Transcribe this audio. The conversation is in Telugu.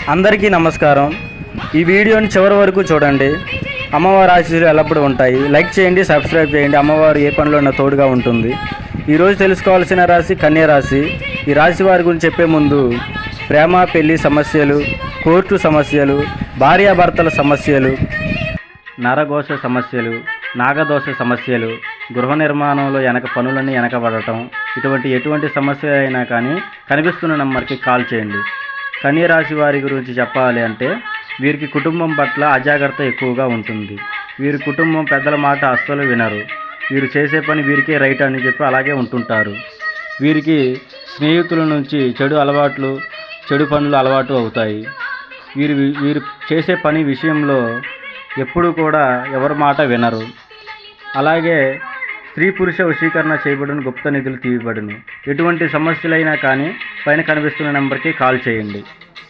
అందరికీ నమస్కారం. ఈ వీడియోని చివరి వరకు చూడండి. అమ్మవారి ఆశీస్సులు ఎల్లప్పుడూ ఉంటాయి. లైక్ చేయండి, సబ్స్క్రైబ్ చేయండి. అమ్మవారు ఏ పనిలో ఉన్న తోడుగా ఉంటుంది. ఈరోజు తెలుసుకోవాల్సిన రాశి కన్యా రాశి. ఈ రాశి వారి గురించి చెప్పే ముందు ప్రేమ పెళ్లి సమస్యలు, కోర్టు సమస్యలు, భార్యాభర్తల సమస్యలు, నరఘోష సమస్యలు, నాగదోష సమస్యలు, గృహ నిర్మాణంలో పనులన్నీ వెనకబడటం, ఎటువంటి సమస్య అయినా కానీ కనిపిస్తున్న నెంబర్కి కాల్ చేయండి. కన్యా రాశి వారి గురించి చెప్పాలి అంటే వీరికి కుటుంబం పట్ల అజాగ్రత్త ఎక్కువగా ఉంటుంది. వీరి కుటుంబం పెద్దల మాట అస్సలు వినరు. వీరు చేసే పని వీరికే రైట్ అని చెప్పి అలాగే ఉంటుంటారు. వీరికి స్నేహితుల నుంచి చెడు పనులు అలవాటు అవుతాయి. వీరు చేసే పని విషయంలో ఎప్పుడూ కూడా ఎవరి మాట వినరు. అలాగే స్త్రీ పురుష వశీకరణ చేయబడిన గుప్త నిధులు తీయబడును. ఎటువంటి సమస్యలైనా కానీ పైన కనిపిస్తున్న నెంబర్కి కాల్ చేయండి.